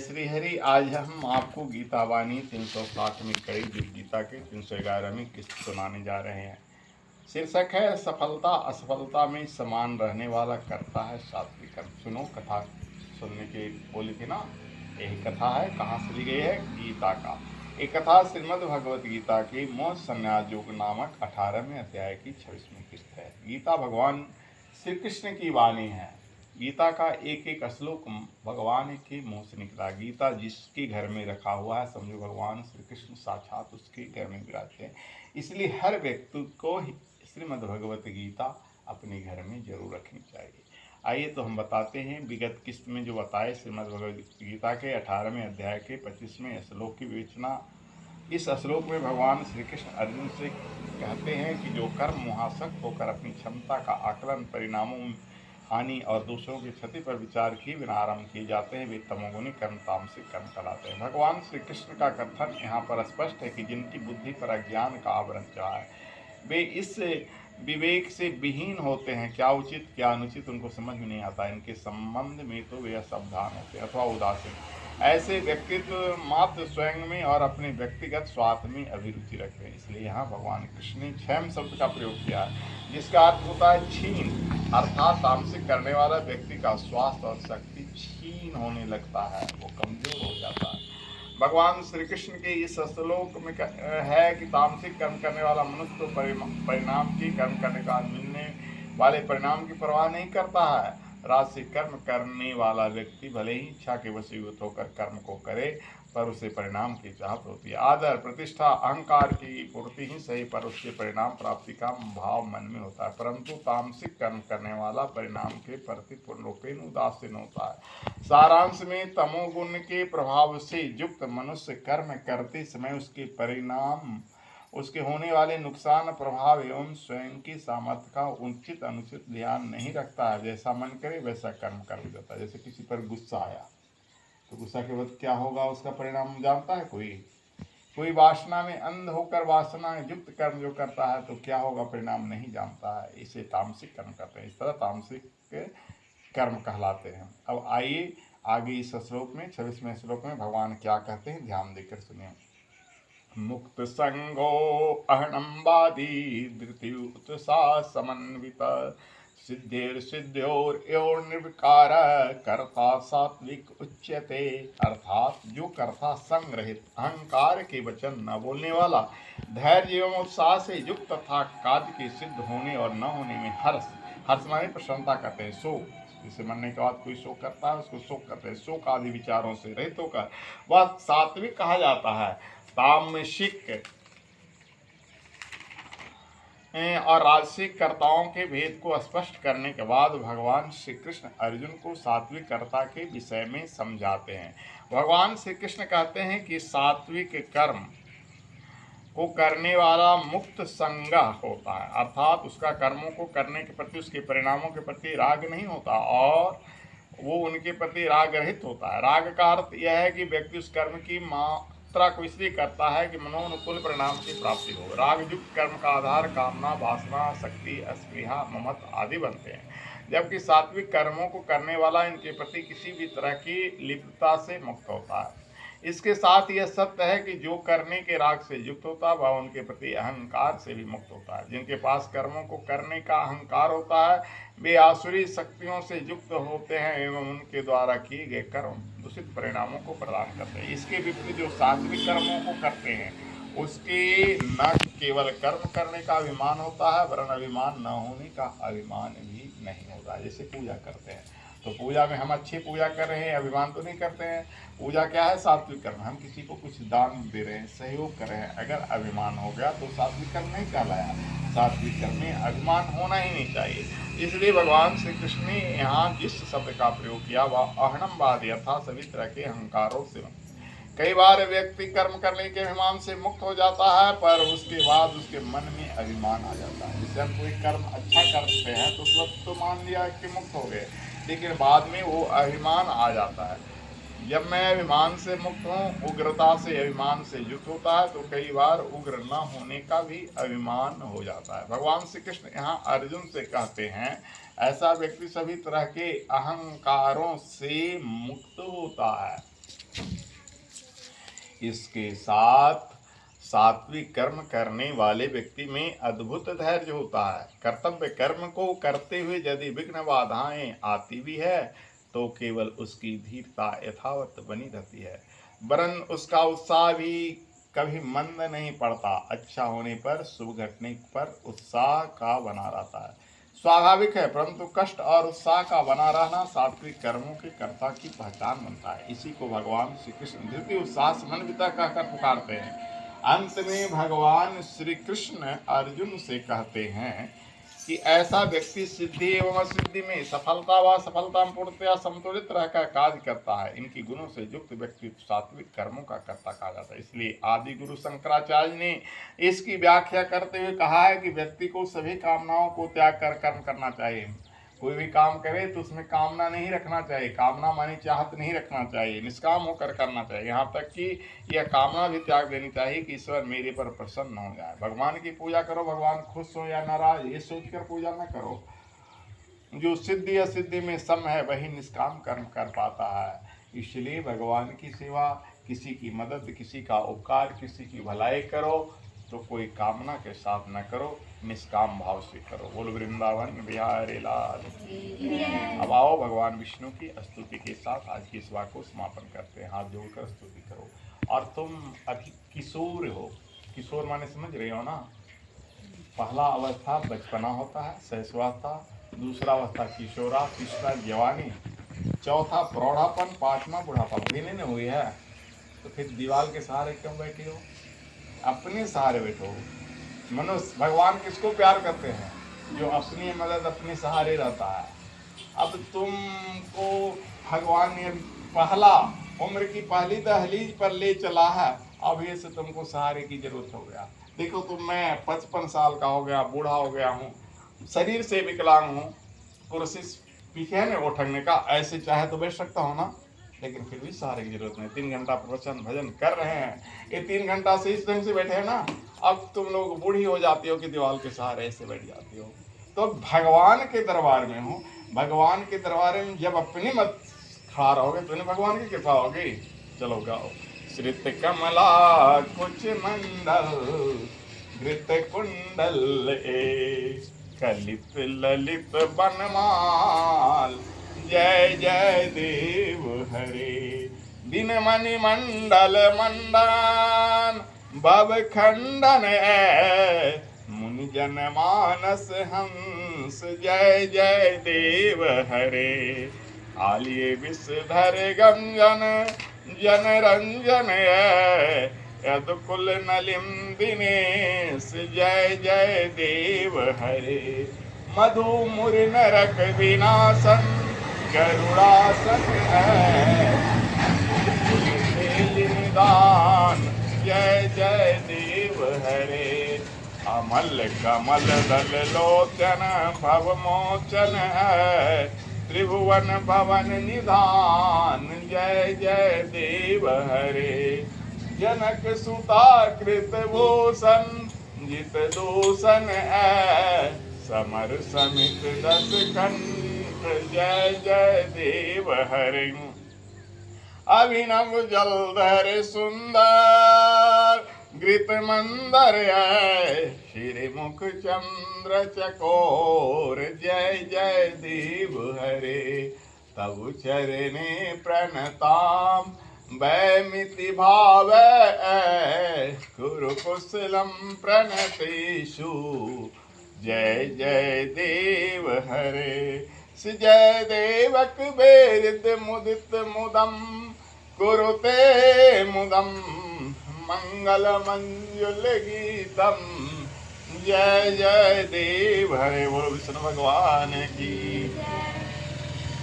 श्री हरि। आज हम आपको गीता वाणी 360वीं कड़ी गीता के 311वीं किस्त सुनाने जा रहे हैं। शीर्षक है सफलता असफलता में समान रहने वाला करता है सात्विक कर्म। सुनो, कथा सुनने के बोली थी ना, यही कथा है। कहाँ से ली गई है? गीता का। एक कथा श्रीमद् भगवत गीता के मोक्ष संन्यास योग नामक 18वें अध्याय की 26वीं किस्त है। गीता भगवान श्री कृष्ण की वाणी है। गीता का एक एक श्लोक भगवान के मुंह से निकला। गीता जिसके घर में रखा हुआ है, समझो भगवान श्री कृष्ण साक्षात उसके घर में विराजते हैं। इसलिए हर व्यक्ति को श्रीमद् भगवत गीता अपने घर में जरूर रखनी चाहिए। आइए तो हम बताते हैं विगत किस्त में जो बताए श्रीमद् भगवत गीता के 18वें अध्याय के 25वें श्लोक की विवेचना। इस श्लोक में भगवान श्री कृष्ण अर्जुन से कहते हैं कि जो कर्म मोहासक्त होकर अपनी क्षमता का आकलन, परिणामों हानि और दूसरों की क्षति पर विचार किए बिना आरंभ किए जाते हैं, वे तमोगुणी कर्म तामसिक कर्म कहलाते हैं। भगवान श्री कृष्ण का कथन यहाँ पर स्पष्ट है कि जिनकी बुद्धि पर अज्ञान का आवरण चढ़ा है, वे इस विवेक से विहीन होते हैं। क्या उचित क्या अनुचित उनको समझ में नहीं आता। इनके संबंध में तो वे असावधान होते हैं अथवा उदासीन। ऐसे व्यक्तित्व मात्र स्वयं में और अपने व्यक्तिगत स्वार्थ में अभिरुचि रखते हैं। इसलिए यहाँ भगवान कृष्ण ने क्षम शब्द का प्रयोग किया है, जिसका अर्थ होता है छीन। अर्थात तामसिक करने वाला व्यक्ति का स्वास्थ्य और शक्ति छीन होने लगता है, वो कमजोर हो जाता है। भगवान श्री कृष्ण के इस श्लोक में है कि तामसिक कर्म करने वाला मनुष्य तो परिणाम की कर्म करने का मिलने वाले परिणाम की परवाह नहीं करता है। राजसिक कर्म करने वाला व्यक्ति भले ही इच्छा के वशीभूत होकर कर्म को करे, पर उसे परिणाम की चाहत होती है। आदर, प्रतिष्ठा, अहंकार की पूर्ति ही सही, पर उसके परिणाम प्राप्ति का भाव मन में होता है। परंतु तामसिक कर्म करने वाला परिणाम के प्रति पूर्ण रूपेण उदासीन होता है। सारांश में तमोगुण के प्रभाव से युक्त मनुष्य कर्म करते समय उसके परिणाम, उसके होने वाले नुकसान, प्रभाव एवं स्वयं की सामर्थ्य का उचित अनुचित ध्यान नहीं रखता है। जैसा मन करे वैसा कर्म कर देता है। जैसे किसी पर गुस्सा आया तो गुस्सा के वक्त क्या होगा, उसका परिणाम जानता है कोई वासना में अंध होकर वासना युक्त कर्म जो करता है तो क्या होगा, परिणाम नहीं जानता है। इसे तामसिक कर्म कहते हैं। इस तरह तामसिक कर्म कहलाते हैं। अब आइए आगे इस श्लोक में 26वें श्लोक में भगवान क्या कहते हैं, ध्यान देकर सुनिए। मुक्त संगो अहनम्बादी धृत्युत्सा समन्वित सिद्धिर्सिद्ध्योर निर्विकार कर्ता सात्विक उच्यते। अर्थात जो कर्ता संग रहित, अहंकार के वचन न बोलने वाला, धैर्य एवं उत्साह से युक्त तथा कार्य के सिद्ध होने और न होने में हर्ष माने प्रसन्नता करते हैं। शोक, जिसे मरने के बाद कोई शोक करता है उसको शोक करते हैं। शोक आदि विचारों से रहित होकर वह सात्विक कहा जाता है। तामसिक और राजसिक कर्ताओं के भेद को स्पष्ट करने के बाद भगवान श्री कृष्ण अर्जुन को सात्विक कर्ता के विषय में समझाते हैं। भगवान श्री कृष्ण कहते हैं कि सात्विक कर्म को करने वाला मुक्त संग होता है, अर्थात उसका कर्मों को करने के प्रति, उसके परिणामों के प्रति राग नहीं होता और वो उनके प्रति राग रहित होता है। राग का अर्थ यह है कि व्यक्ति उस कर्म की मात्रा को इसलिए करता है कि मनोनुकूल परिणाम की प्राप्ति हो। राग युक्त कर्म का आधार कामना, वासना, शक्ति, अस्पृहा, ममत्व आदि बनते हैं, जबकि सात्विक कर्मों को करने वाला इनके प्रति किसी भी तरह की लिप्तता से मुक्त होता है। इसके साथ यह सत्य है कि जो करने के राग से युक्त होता है वह उनके प्रति अहंकार से भी मुक्त होता है। जिनके पास कर्मों को करने का अहंकार होता है वे आसुरी शक्तियों से युक्त होते हैं एवं उनके द्वारा किए गए कर्म दूषित परिणामों को प्रदान करते हैं। इसके विपरीत जो सात्विक कर्मों को करते हैं उसके न केवल कर्म करने का अभिमान होता है वरन अभिमान न होने का अभिमान भी नहीं होता। जैसे पूजा करते हैं तो पूजा में हम अच्छी पूजा कर रहे हैं, अभिमान तो नहीं करते हैं। पूजा क्या है? सात्विक कर्म। हम किसी को कुछ दान दे रहे हैं, सहयोग कर रहे हैं, अगर अभिमान हो गया तो सात्विक कर्म नहीं कहलाया। सात्विक कर्म में अभिमान होना ही नहीं चाहिए। इसलिए भगवान श्री कृष्ण ने यहाँ जिस शब्द का प्रयोग किया वह अहनमवादी अर्थात सभी तरह के अहंकारों से। कई बार व्यक्ति कर्म करने के अभिमान से मुक्त हो जाता है, पर उसके बाद उसके मन में अभिमान आ जाता है। जैसे हम कोई कर्म अच्छा करते हैं तो उस वक्त तो मान लिया कि मुक्त हो गए, लेकिन बाद में वो अभिमान आ जाता है। जब मैं अभिमान से मुक्त हूँ, उग्रता से अभिमान से युक्त होता है तो कई बार उग्र न होने का भी अभिमान हो जाता है। भगवान श्री कृष्ण यहाँ अर्जुन से कहते हैं ऐसा व्यक्ति सभी तरह के अहंकारों से मुक्त होता है। इसके साथ सात्विक कर्म करने वाले व्यक्ति में अद्भुत धैर्य होता है। कर्तव्य कर्म को करते हुए यदि विघ्न बाधाएं आती भी है तो केवल उसकी धीरता यथावत बनी रहती है, वरन उसका उत्साह भी कभी मंद नहीं पड़ता। अच्छा होने पर, शुभ घटने पर उत्साह का बना रहता है, स्वाभाविक है, परंतु कष्ट और उत्साह का बना रहना सात्विक कर्मों के कर्ता की पहचान बनता है। इसी को भगवान श्री कृष्ण धृति उत्साह समन्विता कहकर पुकारते हैं। अंत में भगवान श्री कृष्ण अर्जुन से कहते हैं कि ऐसा व्यक्ति सिद्धि एवं असिद्धि में सफलता व असफलता में पूर्णतया संतुलित रहकर कार्य करता है। इनकी गुणों से युक्त व्यक्ति सात्विक कर्मों का कर्ता कहा जाता है। इसलिए आदि गुरु शंकराचार्य ने इसकी व्याख्या करते हुए कहा है कि व्यक्ति को सभी कामनाओं को त्याग कर कर्म करना चाहिए। कोई भी काम करे तो उसमें कामना नहीं रखना चाहिए, कामना मानी चाहत नहीं रखना चाहिए, निष्काम होकर करना चाहिए। यहाँ तक कि यह कामना भी त्याग देनी चाहिए कि ईश्वर मेरे पर प्रसन्न हो जाए। भगवान की पूजा करो, भगवान खुश हो या नाराज ये सोचकर पूजा न करो। जो सिद्धि असिद्धि में सम है वही निष्काम कर्म कर पाता है। इसलिए भगवान की सेवा, किसी की मदद, किसी का उपकार, किसी की भलाई करो तो कोई कामना के साथ न करो, निष्काम भाव से करो। बोल वृंदावन बिहारी लाल। अब आओ भगवान विष्णु की स्तुति के साथ आज की सभा को समापन करते हैं। हाथ जोड़कर स्तुति करो। और तुम अभी किशोर हो, किशोर माने समझ रहे हो ना, पहला अवस्था बचपना होता है, शैशवावस्था, दूसरा अवस्था किशोरा, तीसरा जवानी, चौथा प्रौढ़ापन, पांचवा बुढ़ापा। अभी नहीं हुई है तो फिर दीवार के सहारे क्यों बैठे हो? अपने सहारे बैठो। मनुष्य भगवान किसको प्यार करते हैं? जो अपनी मदद अपने सहारे रहता है। अब तुमको भगवान ने पहला उम्र की पहली दहलीज पर ले चला है, अब ये से तुमको सहारे की जरूरत हो गया। देखो तुम, मैं 55 साल का हो गया, बूढ़ा हो गया हूँ, शरीर से विकलांग हूँ, कोशिश पीछे है ना उठने का, ऐसे चाहे तो बैठ सकता हूँ ना, लेकिन फिर भी सहारे की जरूरत नहीं। 3 घंटा प्रवचन भजन कर रहे हैं, ये 3 घंटा से इस ढंग से बैठे हैं ना, अब तुम लोग बूढ़ी हो जाती हो कि दीवार के सहारे ऐसे बैठ जाती हो। तो भगवान के दरबार में हो, भगवान के दरबार में जब अपनी मत खड़ा रहोगे तो भगवान की कृपा होगी। चलो गाओ। श्रित कमला कुछ मंडल, घृत कुंडल कलित ललित बनमाल, जय जय देव हरे। दिन मणि मंडल मंडन भव खंडन मुनि जन मानस हंस, जय जय देव हरे। आलिए विषधर गंजन जन रंजन यदुकुल नलिम दिनेश, जय जय देव हरे। मधु मुर नरक विनाशन गरुड़ासन निदान, जय जय देव हरे। अमल कमल दल लोचन भव मोचन है, त्रिभुवन भवन निधान, जय जय देव हरे। जनक सुता कृत भूषण जित दूषण है, समर समित 10 कंठ, जय जय देव हरे। अभिनव जलधर सुंदर घृत मंदर श्री मुख चंद्र चकोर, जय जय देव हरे। तब चरणे प्रणताम वैमिति भाव, कुरु कुशलम प्रणतेषु, जय जय देव हरे। जय देवक वेद मुदित मुदम कुरुते मुदम, मंगल मंजुल गीतम, जय जय देव हरे। बोलो विष्णु भगवान की।